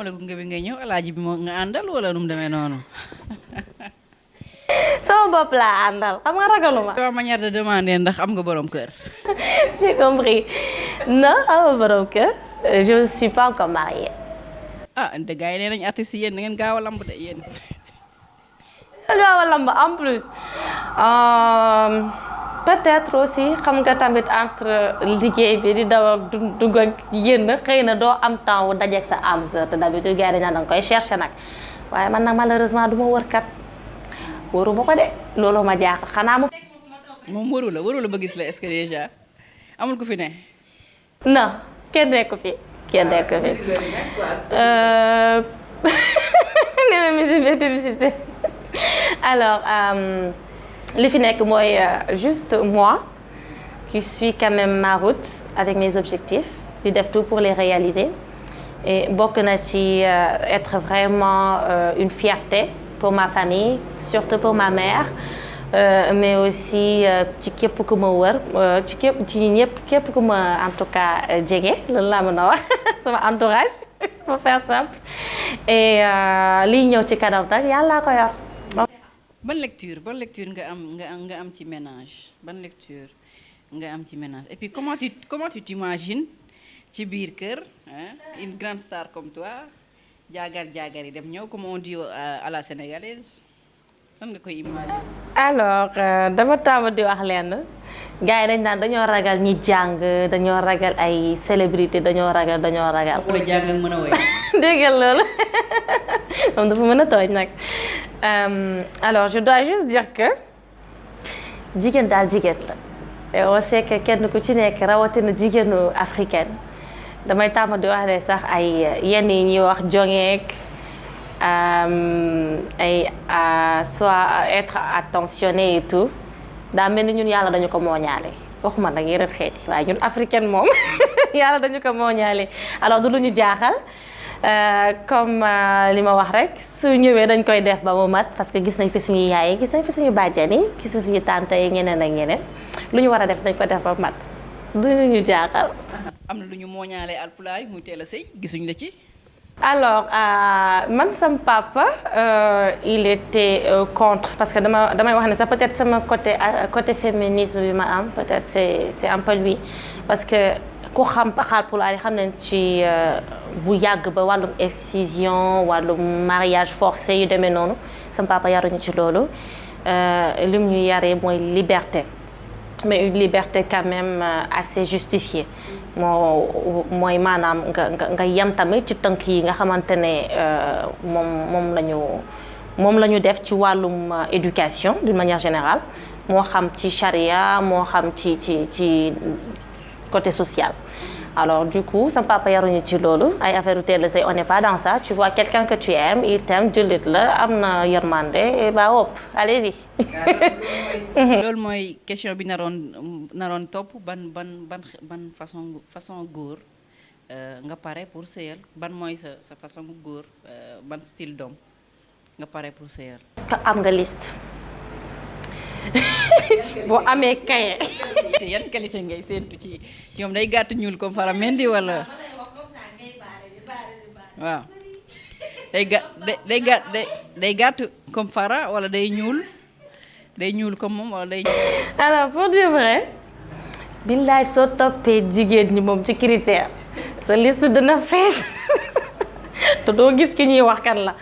la gunge bi ngay ñëw alaaji bi moo nga àndal wala nu mu demee noonu. sama bopp laa àndal xam nga ragaluma. sama manière de demander ndax am nga borom kër. J'ai compris non ama borom kër je suis pas encore mariée. ah de gars yi nee nañ artistes yi yéen da ngeen gaaw a lamb de yéen. gaaw a lamb en plus peut-être aussi xam nga tamit entre liggéey bi di daw ak dugg ak génn xëy na doo am temps wu dajeeg sa âme sœur te d'habitude gars yi dañ naan danga koy chercher nag waaye man nag malheureusement du ma wër kat wëru ma ko de loolu ma jaaxal xanaa mu. moom wëru la ba gis la est-ce que déjà amul ku fi ne. non kenn nekku fi kenn nekku fi. nee na musique et publicité alors. li fi nekk mooy juste moi qui suis quand même ma route avec mes objectifs di def tout pour les réaliser et bokk na ci être vraiment une fierté pour ma famille surtout pour ma mère mais aussi ci képp ku ma wër ci ñëpp képp ku ma en tout cas jege loolu laa mën a wax sama entourage pour faire simple et liy ñëw ci kanam nag yàlla ko yor. ban lecture nga am ci ménage ban lecture nga am ci ménage et puis comment tu t'imagines ci biir kër une grande star comme toi jaagar yi dem ñëw comme on dit à la sénégalaise lan nga koy imaginer. alors dama tàmm di wax lenn gars yi dañ naan dañoo ragal ñi jàng dañoo ragal ay célébrité dañoo ragal. ku la jàng ak mën a woy. déggal loolu moom dafa mën a tooñ nag. Alors je dois juste dire que jigéen daal jigéen la et on sait que kenn ku ci nekk rawatina jigéenu africaine damay tàmm di wax ne sax ay yenn yi ñuy wax jongeek ay soit être attentionné et tout daa mel ni ñun yàlla dañu ko mooñaale waxuma nag yeneen xeeti waaye ñun africaine moom yàlla dañu ko mooñaale alors du lu ñu jaaxal. Comme li ma wax rek su ñëwee dañ koy def ba mu mat parce que gis nañ fi suñu yaay yi gis nañ fi suñu bàjjan yi gis fi suñu tante yi ñeneen ak ñeneen lu ñu war a def dañ ko def ba mu mat du ñu jaaxal. am na lu ñu mooñaale alpulaar yi muy teel a sëy gisuñ la ci. alors man sama papa il était contre parce que damay wax ne sax peut-être sama côté féminisme bi ma am peut-être c'est un peu lui parce que. ku xam Haalpulaar yi xam nañ ci bu yàgg ba wàllum excision wàllum mariage forcé yu demee noonu sama papa yaruñu ci loolu lim ñu yaree mooy liberté mais une liberté quand même assez justifiée mooy maanaam nga yem tamit ci tënk yi nga xamante ne moom la ñu def ci wàllum éducation d'une manière générale moo xam ci charia moo xam ci côté social. Alors du coup sama papa yaruñu ci loolu ay affaire teel a sëy on n'est pas dans ça tu vois quelqu'un que tu aimes il t'aime jullit la am na yërmande et bah hop allez-y. loolu mooy question bi naroon topp ban façon góor nga pare pour sëyal ban mooy sa façon góor ban style d'homme nga pare pour sëyal. est-ce que am nga liste. boo amee kaye. yan qualité ngay séentu ci ñoom day gàtt ñuul comme Fara Mendy wala. waaw day gàtt comme Fara wala day ñuul comme moom wala day. alors pour dire vrai. billaay soo toppee jigéen ñi moom ci critère sa liste dina fees te doo gis ki ñuy wax kan la.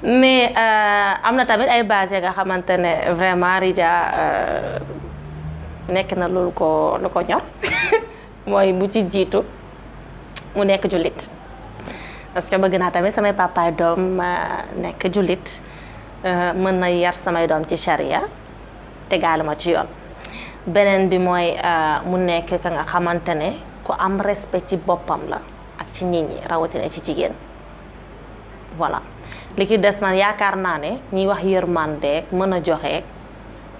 mais am na tamit ay base nga xamante ne vraiment Rija nekk na lu ko ñor mooy bu ci jiitu mu nekk jullit parce que bëgg naa tamit samay papaay doom nekk jullit mën na yar samay doom ci charia tegaale ma ci yoon beneen bi mooy mu nekk ka nga xamante ne ku am respect ci boppam la ak ci nit ñi rawatina ci jigéen voilà. li ki des man yaakaar naa ne ñiy wax yërmande mën a joxe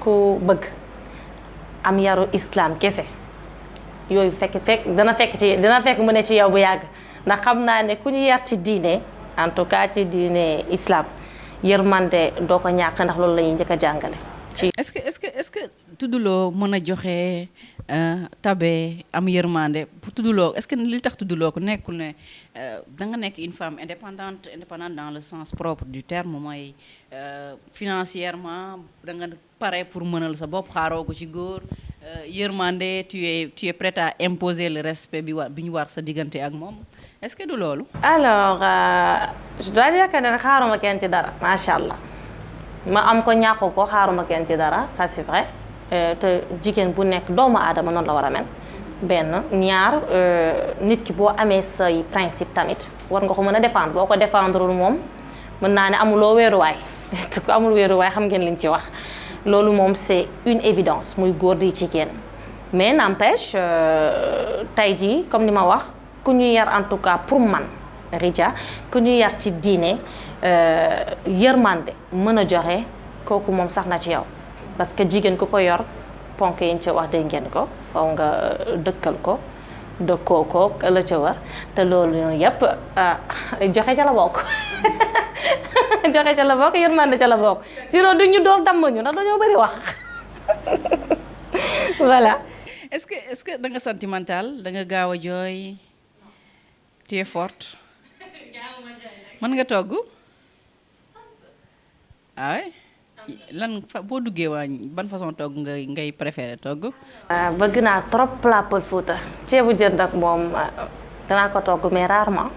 ku bëgg am yaru islam kese yooyu dina fekk mu ne ci yow bu yàgg ndax xam naa ne ku ñu yar ci diine en tout cas ci diine islam yërmande doo ko ñàkk ndax loolu la ñuy njëkk a jàngale est-ce que tudduloo mën a joxe tabe am yërmande pour tudduloo est-ce que li tax tudduloo ko nekkul ne da nga nekk une femme indépendante dans le sens propre du terme mooy financièrement da nga pare pour mënal sa bopp xaaroo ko ci góor yërmande tu es prête à imposer le respect bi ñu war sa diggante ak moom est-ce que du loolu. alors je dois dire que ne xaaruma kenn ci dara macha allah. ma am ko ñàkk ko xaaruma kenn ci dara ça c'est vrai te jigéen bu nekk doomu aadama noonu la war a mel benn ñaar nit ki boo amee say principe tamit war nga ko mën a défendre boo ko défendrewul moom mën naa ne amuloo wéeruwaay te ko amul wéeruwaay xam ngeen liñ ci wax loolu moom c'est une évidence muy góor di jigéen mais n'empêche tey jii comme ni ma wax ku ñu yar en tout cas pour man Ridja ku ñu yar ci diine yërmande mën a joxe kooku moom sax na ci yow parce que jigéen ku ko yor ponk yi ñu ci wax dégg ngeen ko faw nga dëkkal ko dëkkoo ko la ca war te loolu noonu yépp joxe ca la bokk joxe ca la bokk yërmande ca la bokk sinon du ñu door damm ñu ndax dañoo bari wax voilà. est-ce que da nga sentimental da nga gaaw a jooy tu es forte. mën nga togg ah lan boo duggee waañ ban façon togg ngay préféré togg. bëgg naa trop plat Pël Fuuta ceebu jën nag moom danaa ko togg mais rarement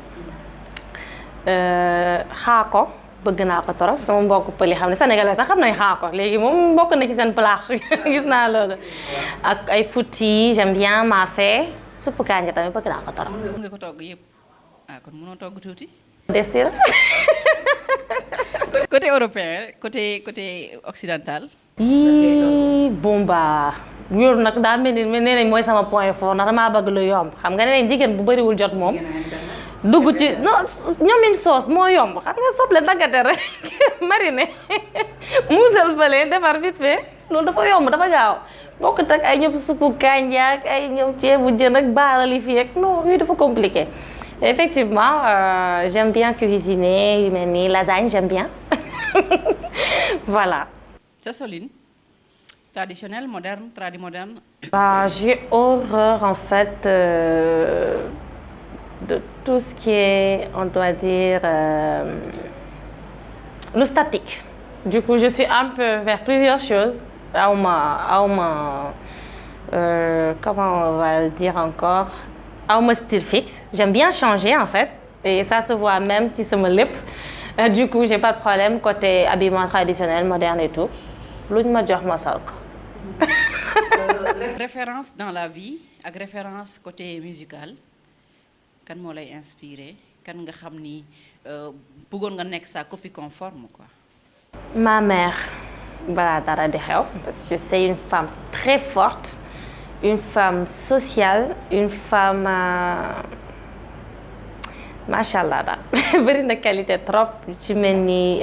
xaako bëgg naa ko trop sama mbokk pël yi xam ne sénégalais sax xam nañ xaako léegi moom bokk na ci seen plat gis naa loolu ak ay fouti j'aime bien maafe suppu kanja tamit bëgg naa ko trop. nga ko togg yëpp kon mënoo togg tuuti. destina côté européen côté occidental. yii bomba yow nag daa mel ni nee nañ mooy sama point fort ndax damaa bëgg lu yomb xam nga nee nañ jigéen bu bëriwul jot moom dugg ci non ñoomin soos moo yomb xam nga soble daggate rek mariner muusal fële defar vite fait loolu dafa yomb dafa gaaw bokkut ak ay ñoom suppu kanja ak ay ñoom ceebu jën ak baarali fii ak non yooyu dafa compliqué. Effectivement, j'aime bien cuisiner, mais lasagne, j'aime bien. Voilà. Ta soline traditionnelle, moderne, tradi-moderne? J'ai horreur en fait de tout ce qui est, on doit dire, le statique. Du coup, je suis un peu vers plusieurs choses. Comment on va le dire encore? Mon style fixe. J'aime bien changer en fait. Et ça se voit même si c'est mon lip. Du coup, j'ai pas de problème côté habillement traditionnel, moderne et tout. Luñ ma jox ma sol ko. Référence dans la vie ak référence côté musical kan moo lay inspiré kan nga xam ni bëggoon nga nekk sa copie conforme quoi. Ma mère balaa dara di xew parce que c'est une femme très forte. Une femme sociale, une femme machallah daal bëri na qualité trop ci mel ni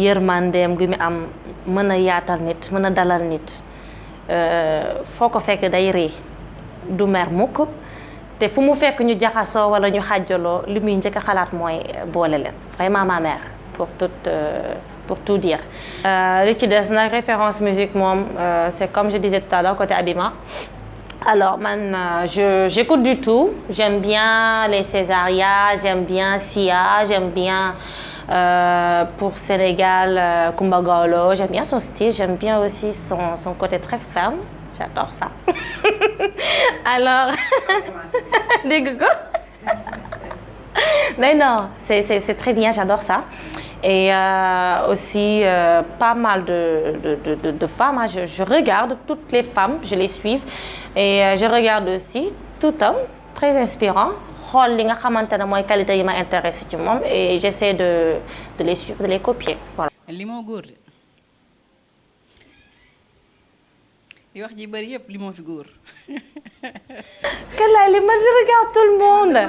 yërmandeem gi mu am mën a yaatal nit mën a dalal nit foo ko fekk day rëy du mer mukk te fu mu fekk ñu jaxasoo wala ñu xàjjaloo li muy njëkk a xalaat mooy boole leen vraiment ma mère pour tout dire. Li ci des nag référence musique moom c'est comme je disais tout à l'heure côté habillement. Alors man j'écoute du tout. J'aime bien les Césaria, j'aime bien Sia, j'aime bien pour Sénégal Coumba Gawlo, j'aime bien son style, j'aime bien aussi son côté très ferme. J'adore ça. Alors dégg ko. Non, c'est très bien, j'adore ça. Et aussi pas mal de femmes. Hein. Je regarde toutes les femmes, je les suis. Et je regarde aussi tout homme très inspirant. xool li nga xamante ne mooy qualité yi ma intéressé ci moom et j'essaie de les suivre, de les copier. Voilà. li moo góor de li wax ji bëri yëpp li moo fi góor. Kalla li man je regarde tout le monde.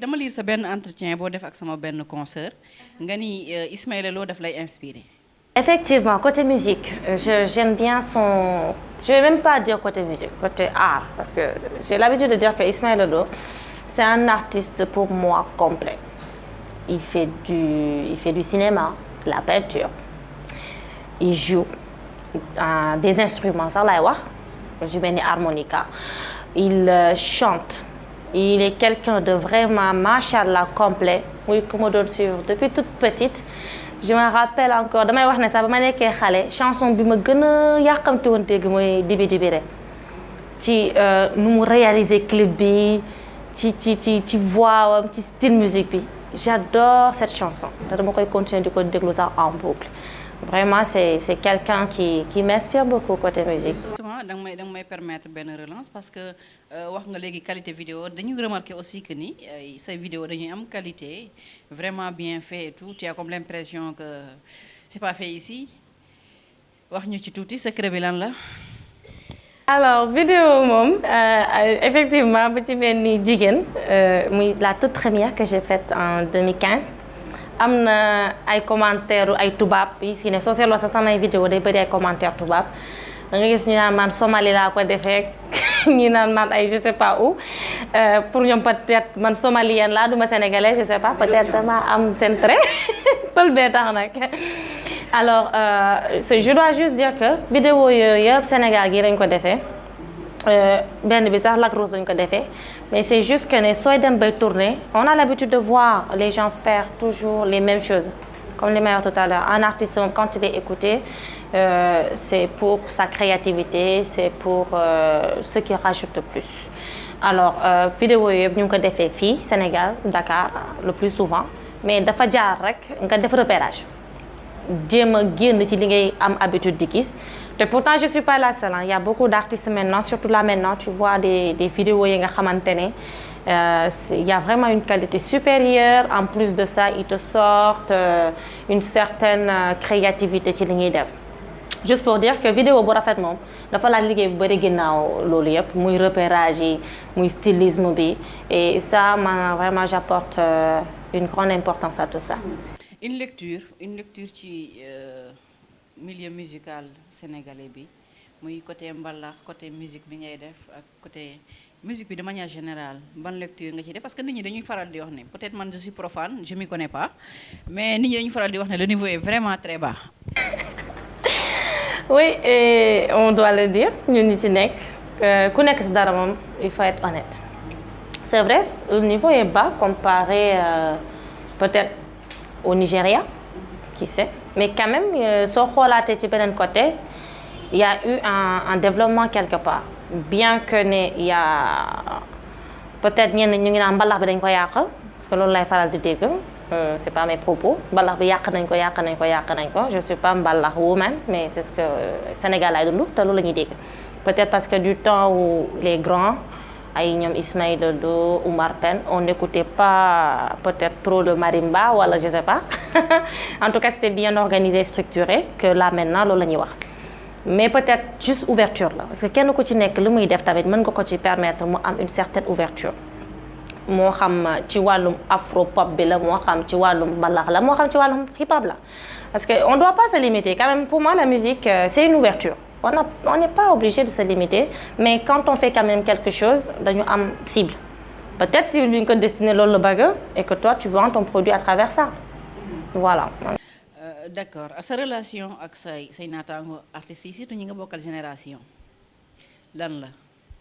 dama lire sa benn entretien boo def ak sama benn concert nga ni Ismaëla Lo daf lay inspiré. Effectivement, côté musique, j'aime bien son... Je ne vais même pas dire côté musique, côté art, parce que j'ai l'habitude de dire que Ismaëla Lo, c'est un artiste pour moi complet. Il fait du cinéma, de la peinture. il joue des instruments sax laay wax ju mel ni harmonica il chante il est quelqu'un de vraiment machallah complet muy ku ma doon suivre depuis toute petite je me rappelle encore damay wax ne sax ba ma nekkee xale chanson bi ma gën a yàqamti woon dégg mooy Dibi Dibiré ci nu mu réaliser clip bi ci voix am ci style musique bi j'adore cette chanson te dama koy continuer di ko déglu sax en boucle vraiment c'est quelqu'un qui m'inspire beaucoup côté musique. Justement da nga may permettre benn relance parce que wax nga léegi qualité vidéo dañu remarquer aussi que ni say vidéo dañuy am qualité vraiment bien fait et tout tu as comme l'impression que c'est pas fait ici wax ñu ci tuuti secret bi lan la. alors vidéo moom effectivement bu ci mel ni jigéen muy la toute première que j'ai faite en 2015 am na ay commentaires ay tubaab yi si ne soo seetloo sa samay vidéo day bëri ay commentaires tubaab da nga gis ñu naan man Somalie laa ko defee ñi naan man ay je sais pas où pour ñoom peut-être man somalienne laa duma sénégalaise je sais pas peut-être dama am seen trait pël bee tax nag alors je dois juste dire que vidéo yooyu yëpp Sénégal gi lañ ko defee benn bi sax Lac Rose lañ ko defee mais c'est juste que ne sooy dem bay tourner on a l'habitude de voir les gens faire toujours les mêmes choses comme li may wax tout à l'heure un artiste quand il est écouté c'est pour sa créativité c'est pour ce qui rajoute le plus alors vidéo yooyu yëpp ñu ngi ko defee fii Sénégal Dakar le plus souvent mais dafa jaar rek nga def repérage jéem a génn ci li ngay am habitude di gis te pourtant je suis pas la seule il y a beaucoup d'artistes maintenant surtout là maintenant tu vois des vidéos yi nga xamante ne il y a vraiment une qualité supérieure en plus de ça ils te sortent une certaine créativité ci li ñuy def juste pour dire que vidéo bu rafet moom dafa laaj liggéey bu bëri ginnaaw loolu yëpp muy repérage yi muy stylisme bi et ça man vraiment j'apporte une grande importance à tout ça. une lecture ci milieu musical sénégalais bi muy côté mbalax côté musique bi ngay def ak côté musique bi de manière générale ban lecture nga ci def parce que nit ñi dañuy faral di wax ne peut-être man je suis profane je m'y connais pas mais nit ñi dañuy faral di wax ne le niveau est vraiment très bas. oui et on doit le dire ñun ñi ci nekk ku nekk ci dara moom il faut être honnête c'est vrai le niveau est bas comparé peut-être au Nigeria qui sait mais quand même soo xoolaatee ci beneen côté il y a eu un développement quelque part bien que ne il y a peut-être ñenn ñu ngi naan mbalax bi dañ ko yàq parce que loolu lay faral di dégg c'est pas mes propos mbalax bi yàq nañ ko je suis pas mbalax woman mais c'est ce que Sénégal lay dund te loolu la ñuy dégg peut-être parce que du temps où les grands ay ñoom Ismaïla Lo Oumar Pène on n'écoutait pas peut-être trop de marimba wala je sais pas en tout cas c'était bien organisé structuré que là maintenant loolu la ñuy wax mais peut-être juste ouverture la parce que kenn ku ci nekk lu muy def tamit mën nga ko ci permettre mu am une certaine ouverture moo xam ci wàllum afro pop bi la moo xam ci wàllum mbalax la moo xam ci wàllum hip hop la parce que on doit pas se limiter quand même pour moi la musique c'est une ouverture on n'est pas obligé de se limiter mais quand on fait quand même quelque chose dañu am cible peut-être cible bi ñu ko destiné loolu la bëgg et que toi tu vends ton produit à travers ça voilà. D'accord sa relation ak say naataango artistes yi surtout ñi nga bokkal génération lan la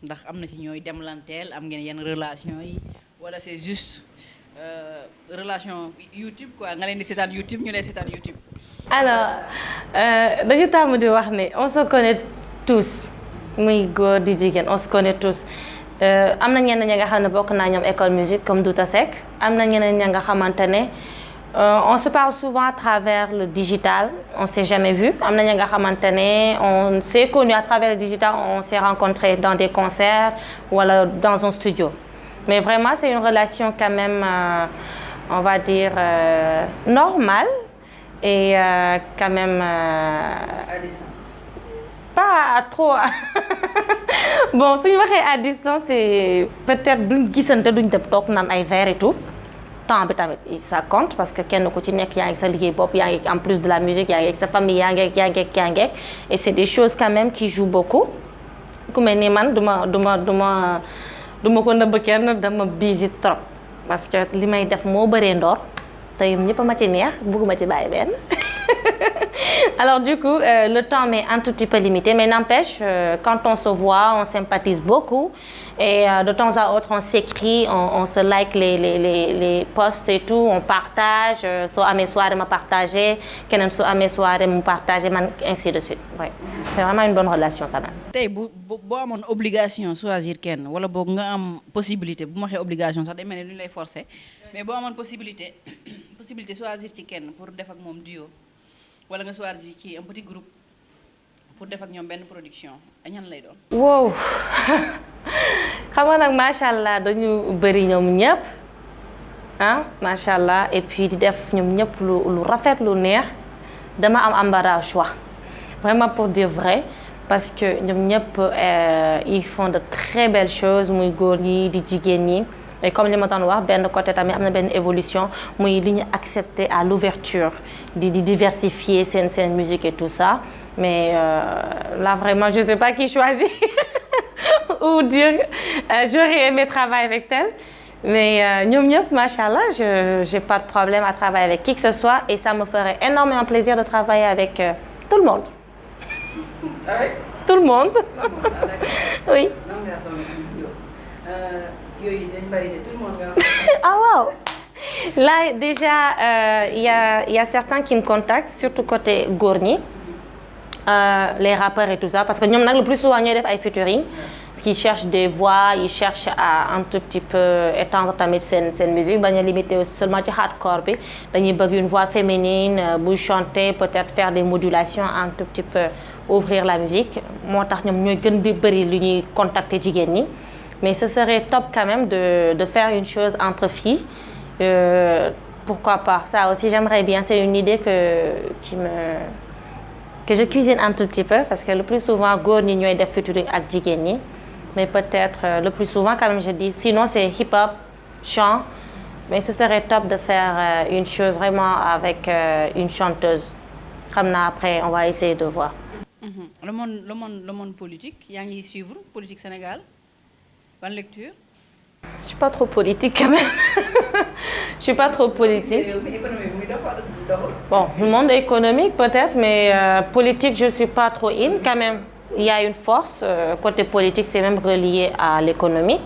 ndax am na ci ñooy demlanteel am ngeen yenn relation yi wala c'est juste relation YouTube quoi nga leen di seetaan YouTube ñu lay seetaan YouTube. alors dañu tàmm di wax ne on se connaît tous muy góor di jigéen on se connaît tous am na ñenn ñi nga xam ne bokk naa ñoom école musique comme Douta Seck am na ñeneen ñi nga xamante ne on se parle souvent à travers le digital on s'est jamais vu am na ñi nga xamante ne on s'est connu à travers le digital on s'est rencontrés dans des concerts wala dans un studio mais vraiment c'est une relation quand même on va dire normale et quand même à distance. Pas trop bon suñu waxee à distance c'est peut-être duñ gisante duñ dem toog naan ay verre et tout temps bi tamit ça compte parce que kenn ku ci nekk yaa ngi sa liggéey bopp yaa ngi en plus de la musique yaa ngi ak sa famille yaa ngi et c'est des choses quand même qui jouent beaucoup ku mel ni man duma ko nëbb kenn dama busy trop parce que li may def moo bëree ndoor te yum ñëpp ma ci neex bëgguma ci bàyyi benn Alors du coup, le temps m'est un tout petit peu limité, mais n'empêche, quand on se voit, on sympathise beaucoup. Et de temps à autre, on s'écrit, on se like les posts et tout, on partage. Soit à mes soirées, me partager, quelqu'un soit à mes soirées, me partager, ainsi de suite. Ouais. C'est vraiment une bonne relation quand même. tey boo amoon obligation choisir kenn wala boog nga am possibilité bu ma waxee obligation sax day mel ni lu ñu lay forcer mais boo amoon possibilité choisir ci kenn pour def ak moom duo wala nga choisir ci un petit groupe pour def ak ñoom benn production ñan lay doon. Wow xam nga nag macha allah dañu bëri ñoom ñëpp ah macha allah et puis di def ñoom ñëpp lu rafet lu neex dama am embarras choix vraiment pour dire vrai. Parce que ñoom ñëpp ils font de très belles choses muy góor ñi di jigéen ñi et comme li ma doon wax benn côté tamit am na benn évolution muy li ñu accepter à l'ouverture di diversifier seen musique et tout ça mais là vraiment je sais pas qui choisir ou dire j'aurais aimé travailler avec tel mais ñoom ñëpp machallah j'ai pas de problème à travailler avec qui que ce soit et ça me ferait énormément plaisir de travailler avec tout le monde. Ah oui? Tout le monde. Oui. Ah wow. Là déjà y a certains qui me contactent surtout côté góor ñi les rappeurs et tout ça parce que ñoom nag le plus souvent ñooy def ay featuring parce qu'ils cherchent des voix ils cherchent à un tout petit peu étendre tamit seen musique bañ a limiter seulement ci hardcore bi dañuy bëgg une voix féminine buy chanter peut-être faire des modulations un tout petit peu ouvrir la musique moo tax ñoom ñooy gën di bëri lu ñuy contacter jigéen ñi mais ce serait top quand même de faire une chose entre filles pourquoi pas ça aussi j'aimerais bien c'est une idée que je cuisine un tout petit peu parce que le plus souvent góor ñi ñooy def featuring ak jigéen ñi mais peut-être le plus souvent quand même je dis sinon c'est hip-hop chant mais ce serait top de faire une chose vraiment avec une chanteuse xam naa après on va essayer de voir. Le monde politique yaa ngi suivre politique Sénégal ban lecture. Je suis pas trop politique quand même. Je suis pas trop politique. Bon, le monde économique peut-être, mais politique je suis pas trop in quand même. Il y a une force côté politique, c'est même relié à l'économie.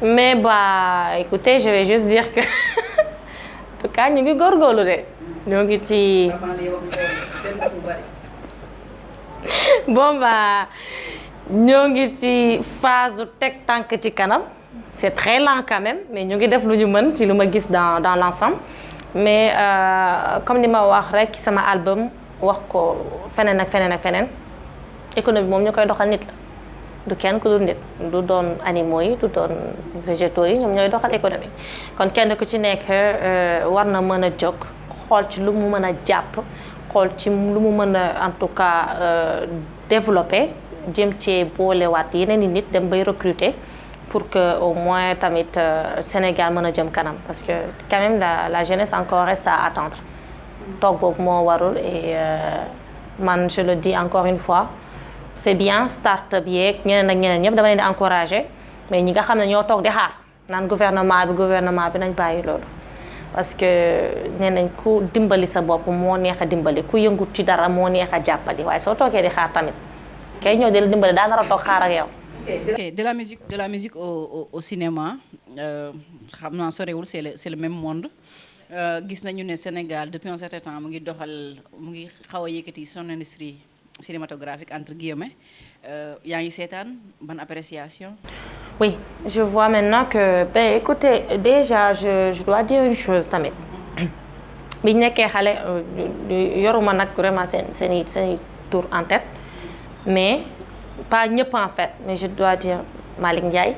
Mais bah écoutez, je vais juste dire que en tout cas ñu ngi góorgóorlu de. ñoo ngi ci bon bah ñoo ngi ci phase teg tànk ci kanam. C'est très lent quand même mais ñu ngi def lu ñu mën ci lu ma gis dans l'ensemble mais comme ni ma wax rek sama album wax ko feneen ak feneen économie moom ñu koy doxal nit la du kenn ku dul nit du doon animaux yi du doon végétaux yi ñoom ñooy doxal économie kon kenn ku ci nekk war na mën a jóg xool ci lu mu mën a jàpp xool ci lu mu mën a en tout cas développer jëm cee boolewaat yeneen i nit dem bay recruter pour que au moins tamit Sénégal mën a jëm kanam parce que quand même la jeunesse encore reste à attendre toog boobu moo warul et man je le dis encore une fois c'est bien start-up yeeg ñeneen ak ñeneen ñëpp dama leen di encourager mais ñi nga xam ne ñoo toog di xaar naan gouvernement bi nañ bàyyi loolu parce que nee nañ ku dimbali sa bopp moo neex a dimbali ku yëngut ci dara moo neex a jàppali waaye soo toogee di xaar tamit kay ñëw di la dimbali daa nar a toog xaar ak yow. Ok, de la musique au cinéma xam naa sorewul c'est le même monde gis nañu ne Sénégal depuis un certain temps mu ngi xaw a yëkkati son industrie cinématographique entre guillemets yaa ngi seetaan ban appréciation. Oui, je vois maintenant que écoutez déjà je dois dire une chose tamit bi ñu nekkee xale yoruma nag vraiment seen tour en tête mais pas ñëpp en fait mais je dois dire Malick Ndiaye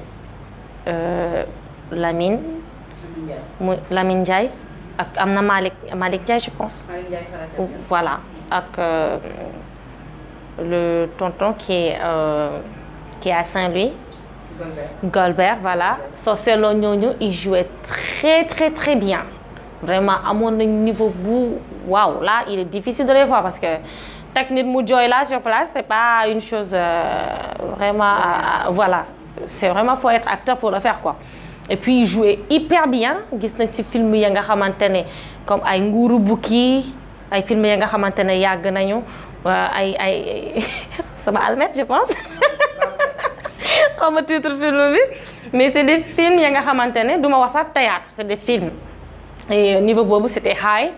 Lamine Ndiaye ak am na Malick Ndiaye je pense. Voilà ak le tonton qui est à Saint-Louis. Golbert voilà soo seetloo ñooñu il jouait très très très bien vraiment amoon nañ niveau bu waaw là il est difficile de les voir parce que technique mu jooy là sur place c'est pas une chose vraiment voilà c'est vraiment faut être acteur pour le faire quoi et puis il jouait hyper bien gis nañ ci film ya nga xamante ne comme ay Nguuru Bukki ay film yi nga xamante ne yàgg nañu ay sama almet je pense xaw ma titre film bi mais c'est des films yi nga xamante ne du ma wax sax théâtre c'est des films et niveau boobu c'était high.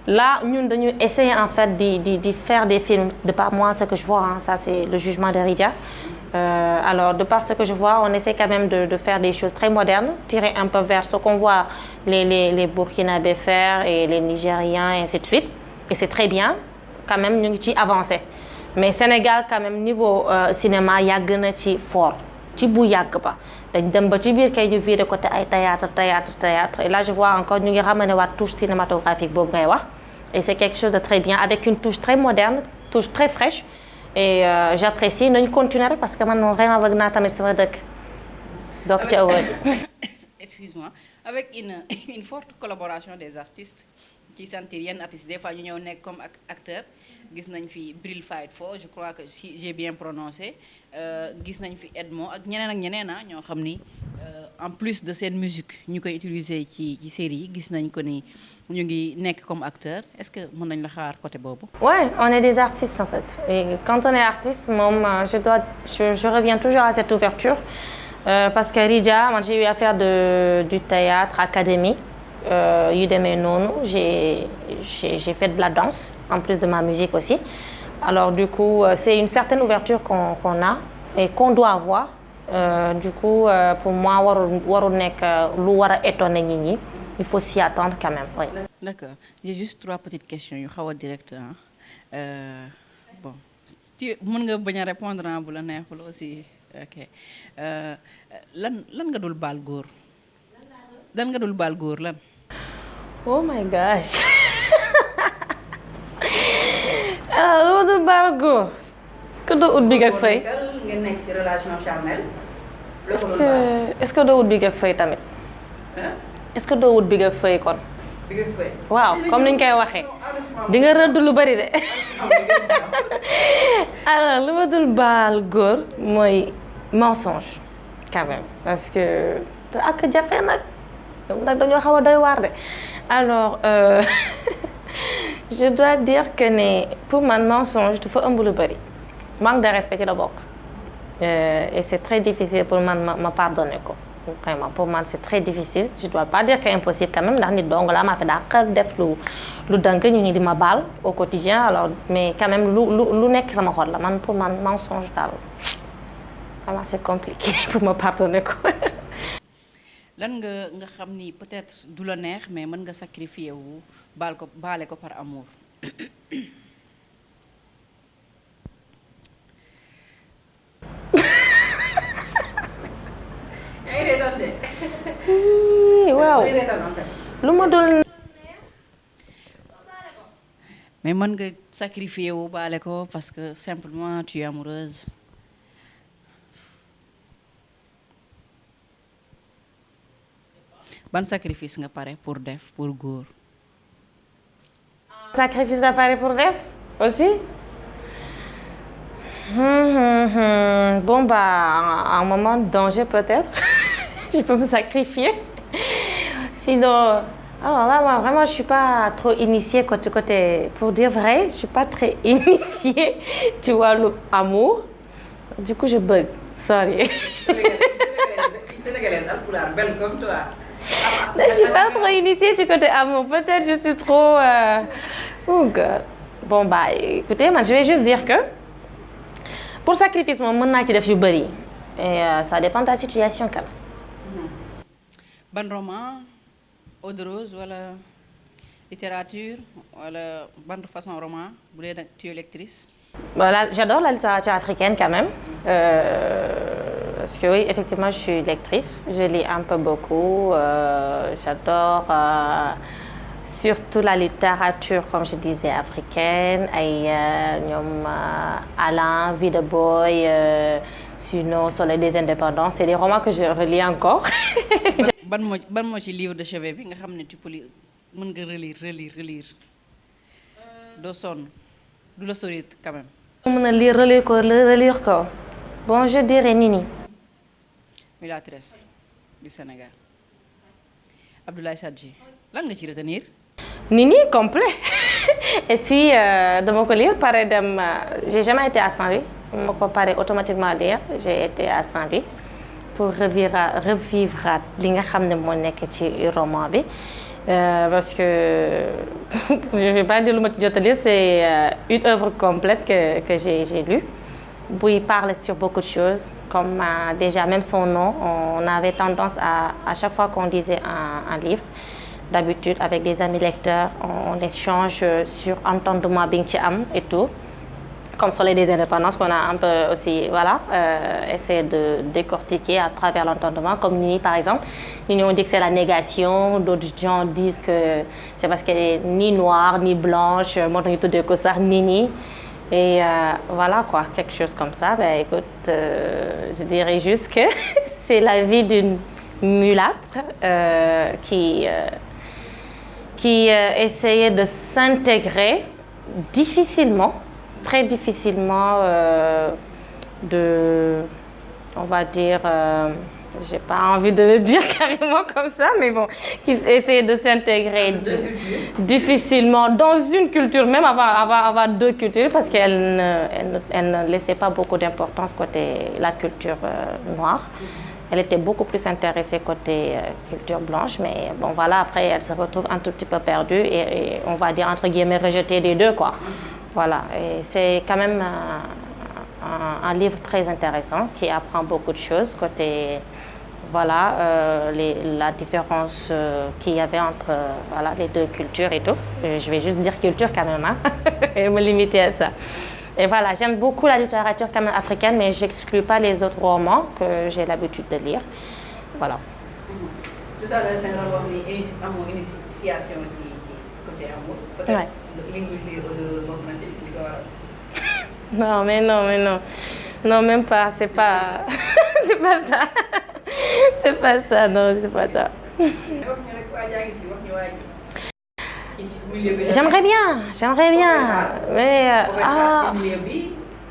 Là, nous avons essayé en fait de faire des films. De par moi, ce que je vois, hein, ça c'est le jugement de Ridia. Alors, de par ce que je vois, on essaie quand même de faire des choses très modernes, tirer un peu vers ce qu'on voit les Burkinabés faire et les Nigériens et ainsi de suite. Et c'est très bien, quand même, nous avons avancé. Mais Sénégal, quand même, niveau cinéma, il y a un fort. Ci bu yàgg ba dañ dem ba ci biir kay ñu viré côté ay théâtre et là je vois encore ñu ngi ramener waat touche cinématographique boobu ngay wax et c'est quelque chose de très bien avec une touche très moderne touche très fraîche et j'apprécie nañu continuer rek parce que man moom vraiment bëgg naa tamit sama dëkk donc ci ëwal excuse-moi avec une forte collaboration des artistes ci sentir yenn artistes des fois ñu ñëw nekk comme acteur gis nañ fi Bril Fight Fo je crois que si j'ai bien prononcé gis nañ fi Edmo ak ñeneen ñoo xam ni en plus de seen musique ñu koy utiliser ci série yi gis nañ ko ni ñu ngi nekk comme acteur est-ce que mën nañ la xaar côté boobu. Ouais, on est des artistes en fait et quand on est artiste moom je reviens toujours à cette ouverture parce que Ridia man j'ai eu à faire du théâtre académie yu demee noonu j'ai fait de la danse en plus de ma musique aussi alors du coup c'est une certaine ouverture qu'on a et qu'on doit avoir du coup pour moi warul nekk lu war a étonner nit ñi il faut s'y attendre quand même oui. D'accord j'ai juste 3 petites questions yu xaw a direct bon mën nga bañ a répondre bu la neexul aussi ok lan nga dul baal góor lan nga dul baal góor lan. Oh my gosh. Lu ma dul baal góor. Est-ce que doo ut Big ak Faye. ngeen nekk ci relation charnelle. est-ce que doo ut Big ak Faye tamit. est-ce que doo ut Big ak Faye kon. Big ak Faye. waaw comme ni ñu koy waxee. di nga rëdd lu bari de. alors lu ma dul baal góor mooy mensonge quand même parce que ak jafe nag. nag dañoo xaw a doy waar de alors je dois dire que ne pour man mensonge dafa ëmb lu bari manque de respect ci la bokk et c'est très difficile pour man ma pardonner ko vraiment pour man c'est très difficile je dois pas dire que impossible quand même ndax nit dong laa maa fi daa def lu dënk ñu ngi di ma baal au quotidien alors mais quand même lu nekk sama xol la man pour man mensonge daal vraiment c'est compliqué pour ma pardonner ko lan nga xam ni peut-être du la neex mais mën nga sacrifier wu baale ko par amour. waaw lu ma dul. mais mën nga sacrifier wu baale ko parce que simplement tu es amoureuse. ban sacrifice nga pare pour def pour góor. sacrifice nga pare pour def aussi. Bon bah un moment de danger peut-être je peux me sacrifier sinon alors là moi vraiment je suis pas trop initiée côté pour dire vrai je suis pas très initiée tu vois l'amour du coup je bug sorry. Sénégalaise alpulaar belle comme toi. Je suis pas trop initiée du côté amour. Peut-être je suis trop... Oh God. Bon bah écoutez, moi je vais juste dire que pour sacrifice moom mën naa ci def yu bari et ça dépend de la situation quand même. Ban roman eau de rose wala littérature wala ban façon roman bu dee nag tu es lectrice. Voilà, j'adore la littérature africaine quand même. Parce que oui, effectivement, je suis lectrice. Je lis un peu beaucoup. J'adore surtout la littérature, comme je disais, africaine. Ay ñoom Alain, Vie de Boy, sinon Soleil des Indépendants. C'est des romans que je relis encore. ban moo ci livre de chevet bi nga xam ne tu peux lire mën nga relire. doo sonn du la sori quand même. mën a lire relire ko. Bon, je dirais Nini. Mulâtresse du Sénégal. Abdoulaye Sadji lan nga ci retenir. Nini complet. et puis dama ko lire pare dem j'ai jamais été à Saint-Louis ma ko pare automatiquement lire j'ai été à Saint-Louis pour revivre li nga xam ne moo nekk ci roman bi parce que je vais pas dire lu ma ci jot a lire c'est une œuvre complète que j'ai lue où il parle sur beaucoup de choses comme déjà même son nom on avait tendance à chaque fois qu'on lisait un livre d'habitude avec des amis lecteurs on échange sur entendement bi nga ci am et tout comme Soleil des indépendances qu'on a un peu aussi voilà essayé de décortiquer à travers l'entendement comme Nini par exemple Nini on dit que c'est la négation d'autres gens disent que c'est parce qu'elle est ni noire ni blanche moo tax ñu tuddee ko sax Nini et voilà quoi quelque chose comme ça ben écoute je dirais juste que c'est la vie d'une mulâtre qui essayait de s'intégrer difficilement très difficilement on va dire j'ai pas envie de le dire carrément comme ça mais bon qui essayait de s'intégrer difficilement dans une culture même avoir deux cultures parce qu'elle ne laissait pas beaucoup d'importance côté la culture noire elle était beaucoup plus intéressée côté culture blanche mais bon voilà après elle se retrouve un tout petit peu perdue et on va dire entre guillemets rejetée des deux quoi. Voilà, et c'est quand même un livre très intéressant qui apprend beaucoup de choses côté voilà la différence qu'il y avait entre voilà les deux cultures et tout. Je vais juste dire culture quand même hein et me limiter à ça. Et voilà, j'aime beaucoup la littérature quand même africaine mais j'exclus pas les autres romans que j'ai l'habitude de lire. Voilà. Tout à l'heure da nga wax ni amoo initiation ci côté amour. Peut-être li nga lire au-delà bokk na ci li ko waral. Non mais non non même pas c'est pas c'est pas ça c'est pas ça non c'est pas ça. J'aimerais bien mais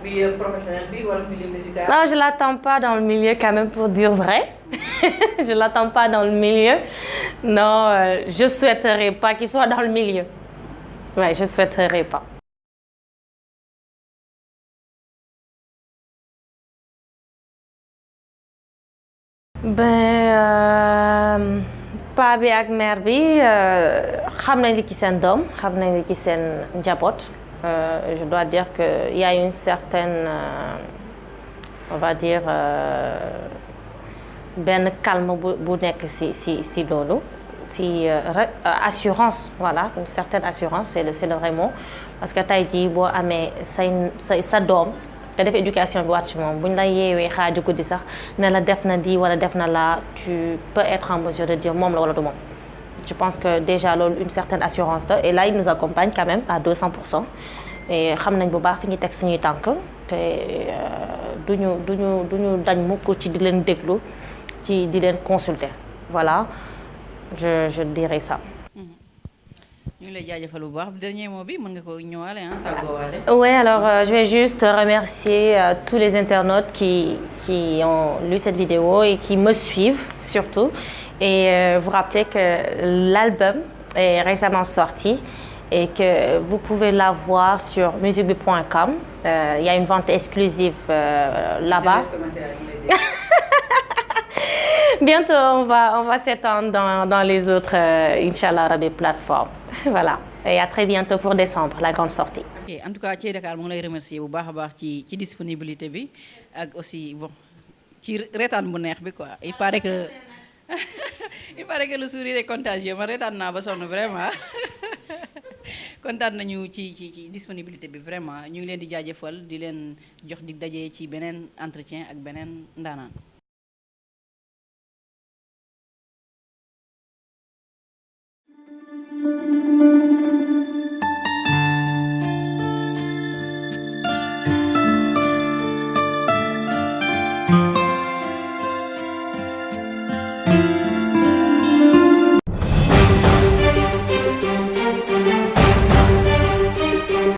milieu professionnel bi wala milieu musical. Non, je l'attends pas dans le milieu quand même pour dire vrai. Je l'attends pas dans le milieu. Non, je souhaiterais pas qu'il soit dans le milieu. Ouais, je souhaiterais pas. Ben paa bi ak mère bi xam nañ li ci seen doom xam nañ li ci seen njaboot. Je dois dire qu'il y a une certaine, on va dire, benn calme bu nekk si loolu si assurance voilà une certaine assurance c'est le vrai mot parce que tey jii boo amee sa doom nga def éducation bi war ci moom bu ñu la yeewee xaaju guddi sax ne la def na di wala def na la tu peux être en mesure de dire moom la wala du moom. Je pense que déjà loolu une certaine assurance la et là il nous accompagne quand même à 200% et xam nañ bu baax fi ñu teg suñuy tànk te duñu dañ mukk ci di leen déglu ci di leen consulter voilà je dirais ça. ñu ngi lay jaajëfal bu baax dernier mot bi mën nga ko ñëwaale ah tàggoowaale. Oui alors je vais juste remercier tous les internautes qui ont lu cette vidéo et qui me suivent surtout. Et vous rappeler que l'album est récemment sorti et que vous pouvez la voir sur musicbi.com. Il y a une vente exclusive là-bas. Bientôt, on va s'étendre dans les autres, Inch'Allah, Rabbi plateformes. Voilà. Et à très bientôt pour décembre, la grande sortie. Ok, en tout cas, Thiey Dakar mu ngi lay remercier bu baax a baax ci disponibilité bi ak aussi bon ci reetaan bu neex bi quoi. Il paraît que le sourire est contagieux ma reetaan naa ba sonn vraiment kontaan nañu ci disponibilité bi vraiment ñu ngi leen di jaajëfal di leen jox dig daje ci beneen entretien ak beneen ndaanaan.